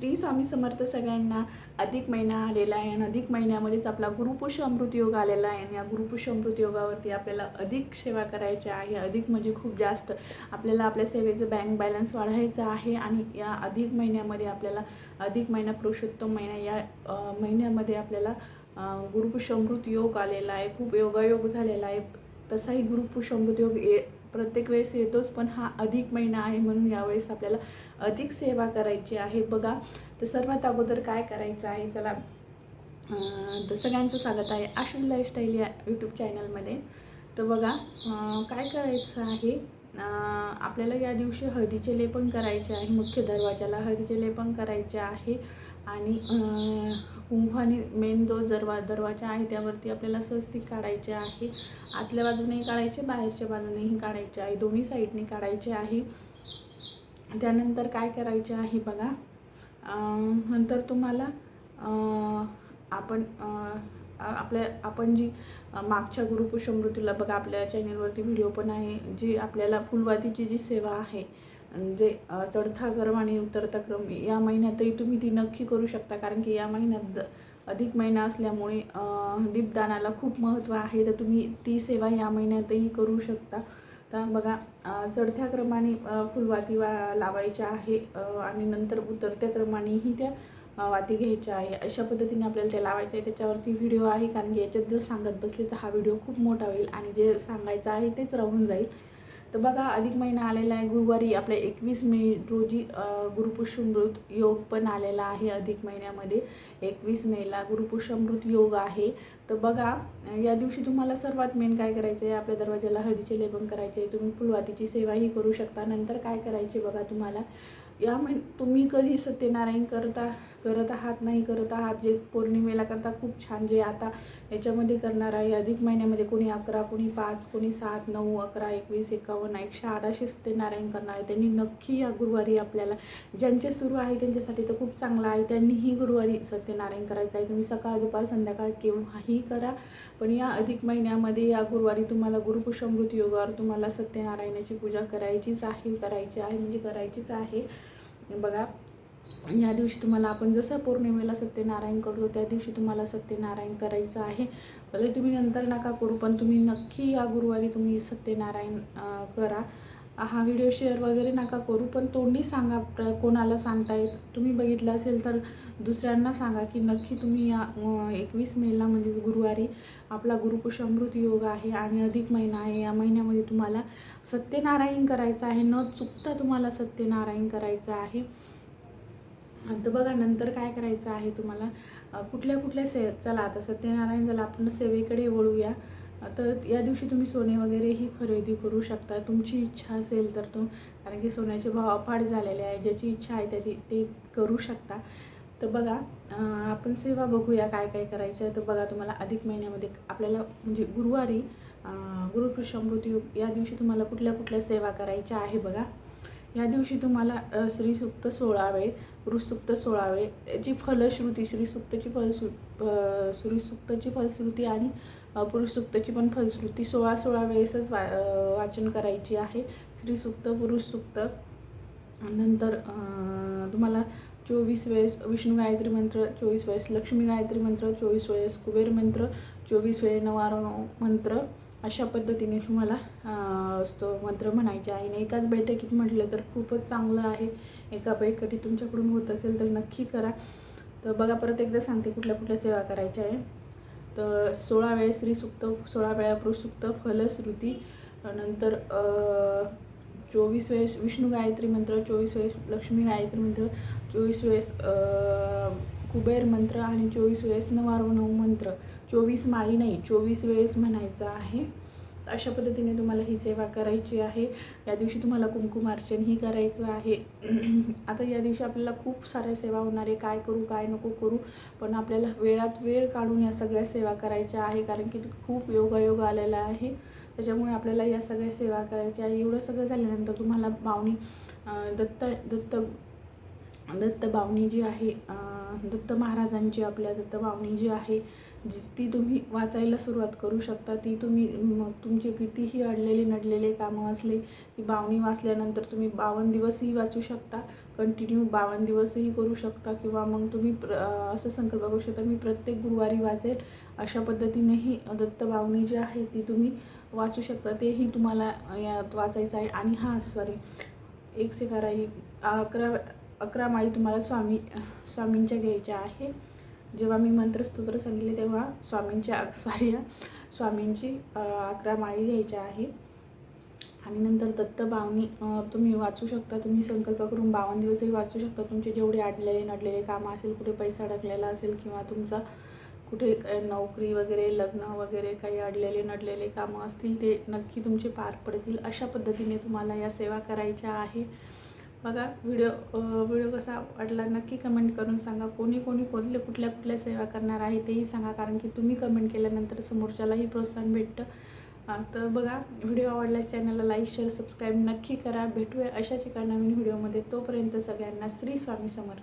श्री स्वामी समर्थ सगळ्यांना। अधिक महिना आलेला आहे आणि अधिक महिन्यामध्येच आपला गुरुपुष्य अमृत योग आलेला आहे आणि या गुरुपुष्य अमृत योगावरती आपल्याला अधिक सेवा करायची आहे। अधिक म्हणजे खूप जास्त आपल्याला आपल्या सेवेचं बँक बॅलन्स वाढवायचं आहे आणि या अधिक महिन्यामध्ये आपल्याला अधिक महिना पुरुषोत्तम महिना या महिन्यामध्ये आपल्याला गुरुपुष्य अमृत योग आलेला आहे। खूप योगायोग झालेला आहे। तसाही गुरुपुष्य अमृत योग प्रत्येक वेळेस येतोच, पण हा अधिक महिना आहे म्हणून यावेळेस आपल्याला अधिक सेवा करायची आहे। बघा, तर सर्वात अगोदर काय करायचं आहे, चला तर सगळ्यांचं स्वागत आहे आश्विन लाईफस्टाईल या यूट्यूब चॅनलमध्ये। तर बघा काय करायचं आहे, आपल्याला या दिवशी हळदीचे लेपन करायचे आहे। मुख्य दरवाजाला हळदीचे लेपन करायचे आहे आणि कुंभाने मेन जो दरवाजा आहे त्यावरती आपल्याला स्वस्तिक काढायचे आहे। आतल्या बाजूनेही काढायचे, बाहेरच्या बाजूनेही काढायचे आहे, दोन्ही साईडने काढायचे आहे। त्यानंतर काय करायचे आहे बघा, नंतर तुम्हाला आपण जी मागच्या गुरुपुष्य अमृतीला बघा आपल्या चॅनलवरती व्हिडिओ पण आहे, जी आपल्याला फुलवातीची जी सेवा आहे, जे चढता क्रम आणि उतरता क्रम या महिन्यातही तुम्ही ती नक्की करू शकता, कारण की या महिन्यात अधिक महिना असल्यामुळे दीपदानाला खूप महत्त्व आहे। तर तुम्ही ती सेवा या महिन्यातही करू शकता। तर बघा, चढत्या क्रमाने फुलवाती लावायच्या आहे आणि नंतर उतरत्या क्रमानेही त्या वाती घ्यायच्या आहे। अशा पद्धतीने आपल्याला ते लावायचं आहे। त्याच्यावरती व्हिडिओ आहे, कारण की याच्यात जर सांगत बसले तर हा व्हिडिओ खूप मोठा होईल आणि जे सांगायचं आहे तेच राहून जाईल। तर बघा, अधिक महिना आलेला आहे। गुरुवारी आपल्या 21 मे रोजी गुरुपुष्य अमृत योग पण आलेला आहे। अधिक महिन्यामध्ये 21 मेला गुरुपुष्य अमृत योग आहे। तर बघा, या दिवशी तुम्हाला सर्वात मेन काय करायचं आहे, आपल्या दरवाजाला हळदीचे लेपन करायचे आहे। तुम्ही फुलवातीची सेवाही करू शकता। नंतर काय करायचे बघा, तुम्हाला तुम्ही कधी सत्यनारायण करत आहात, जे पौर्णिमेला करता खूप छान, जे आता याच्यामध्ये करणार आहे अधिक महिन्यामध्ये कोणी 11, कोणी 5, कोणी 7, 9, 11, 21, 51, 108 असे सत्यनारायण करणार आहे, त्यांनी नक्की या गुरुवारी आपल्याला, ज्यांचे सुरू आहे त्यांच्यासाठी तर खूप चांगलं आहे, त्यांनीही गुरुवारी सत्यनारायण करायचं आहे। तुम्ही सकाळ दुपार संध्याकाळ केव्हाही करा, पण या अधिक महिन्यामध्ये या गुरुवारी तुम्हाला गुरुपुष्य अमृत योगावर तुम्हाला सत्यनारायणाची पूजा करायची आहे। बघा, या दिवशी तुम्हाला आपण जसं पौर्णिमेला सत्यनारायण करतो त्या दिवशी तुम्हाला सत्यनारायण करायचं आहे। भले तुम्ही नंतर नका करू, पण तुम्ही नक्की या गुरुवारी तुम्ही सत्यनारायण करा। हा व्हिडिओ शेअर वगैरे नका करू, पण तोंडी सांगा, कोणाला सांगतायत तुम्ही बघितलं असेल तर दुसऱ्यांना सांगा की नक्की तुम्ही या 21 मेला म्हणजे गुरुवारी आपला गुरुपुष्य अमृत योग आहे आणि अधिक महिना आहे। या महिन्यामध्ये तुम्हाला सत्यनारायण करायचं आहे, न चुकता तुम्हाला सत्यनारायण करायचं आहे। तर बघा, नंतर काय करायचं आहे तुम्हाला, कुठल्या चला आता सत्यनारायण झालं, आपण सेवेकडे वळूया। तर या दिवशी तुम्ही सोने वगैरेही खरेदी करू शकता, तुमची इच्छा असेल तर कारण की सोन्याचे भाव अफाट झालेले आहे, ज्याची इच्छा आहे ते करू शकता। तर बघा, आपण सेवा बघूया काय काय करायचं आहे। तर बघा, तुम्हाला अधिक महिन्यामध्ये आपल्याला म्हणजे गुरुवारी गुरुपुष्य अमृत योग या दिवशी तुम्हाला कुठल्या सेवा करायच्या आहे बघा। या दिवशी तुम्हाला श्रीसूक्त 16 वेळ, पुरुषसूक्त 16 वेळ, याची फलश्रुती, श्रीसूक्ताची फलश्रुती आणि पुरुषसूक्ताची पण फलश्रुती 16 वेळेसच वाचन करायची आहे। श्रीसूक्त, पुरुषसूक्त, नंतर तुम्हाला 24 वेळेस विष्णू गायत्री मंत्र, 24 वेळेस लक्ष्मी गायत्री मंत्र, 24 वेळेस कुबेर मंत्र, 24 वेळेस नवारण मंत्र, अशा पद्धतीने तुम्हाला मंत्र म्हणायचे आहे। आणि एकाच बैठकीत म्हटलं तर खूपच चांगलं आहे। एका बैठकीत तुमच्याकडून होत असेल तर नक्की करा। तर बघा, परत एकदा सांगते कुठल्या सेवा करायच्या आहे। तर 16 वेळेस श्रीसूक्त, 16 वेळा पुरुषसूक्त, फलश्रुती, नंतर 24 वेळेस विष्णू गायत्री मंत्र, 24 वेळेस लक्ष्मी गायत्री मंत्र, 24 वेळेस कुबेर मंत्र आणि 24 वेळेस नवारण मंत्र। 24 माळी नाही, 24 वेळेस म्हणायचं आहे। अशा पद्धतीने तुम्हाला ही सेवा करायची आहे। या दिवशी तुम्हाला कुंकुमार्चनही करायचं आहे। आता या दिवशी आपल्याला खूप साऱ्या सेवा होणार आहे, काय करू काय नको करू, पण आपल्याला वेळात वेळ काढून या सगळ्या सेवा करायच्या आहे, कारण की खूप योगायोग आलेला आहे, त्याच्यामुळे आपल्याला या सगळ्या सेवा करायच्या आहे। एवढं सगळं झाल्यानंतर तुम्हाला बावणी दत्त बावणी जी आहे, दत्त महाराजांची आपल्या दत्त बावणी जी आहे ती तुम्ही वाचायला सुरुवात करू शकता. ती तुम्ही मग तुमचे कितीही अडलेले नडलेले कामं असले ती बावनी वाचल्यानंतर तुम्ही 52 दिवसही वाचू शकता, कंटिन्यू 52 दिवसही करू शकता, किंवा मग तुम्ही असं संकल्प करू शकता मी प्रत्येक गुरुवारी वाचेल. अशा पद्धतीनेही दत्त बावनी जी आहे ती तुम्ही वाचू शकता. तेही तुम्हाला यात वाचायचं आहे. आणि सॉरी, 1 से 11 माळी तुम्हाला स्वामींच्या घ्यायच्या आहे. जेव्हा मी मंत्रस्तोत्र सांगितले तेव्हा स्वामींची 11 माळी घ्यायच्या आहे. आणि नंतर दत्त बावनी तुम्ही वाचू शकता. तुम्ही संकल्प करून 52 दिवसही वाचू शकता. तुमचे जेवढे अडलेले नडलेले कामं असेल, कुठे पैसा अडकलेला असेल, किंवा तुमचा कुठे नोकरी वगैरे, लग्न वगैरे काही अडलेले नडलेले कामं असतील, ते नक्की तुमचे पार पडतील. अशा पद्धतीने तुम्हाला या सेवा करायच्या आहे. बघा, व्हिडिओ कसा वाटला नक्की कमेंट करून सांगा. कोणी कुठल्या सेवा करणार आहे तेही सांगा, कारण की तुम्ही कमेंट केल्यानंतर समोरच्यालाही प्रोत्साहन भेटतं. तर बघा, व्हिडिओ आवडल्यास चॅनलला लाईक, शेअर, सबस्क्राईब नक्की करा. भेटूया अशाच एका नवीन व्हिडिओमध्ये. तोपर्यंत सगळ्यांना श्री स्वामी समर्थ.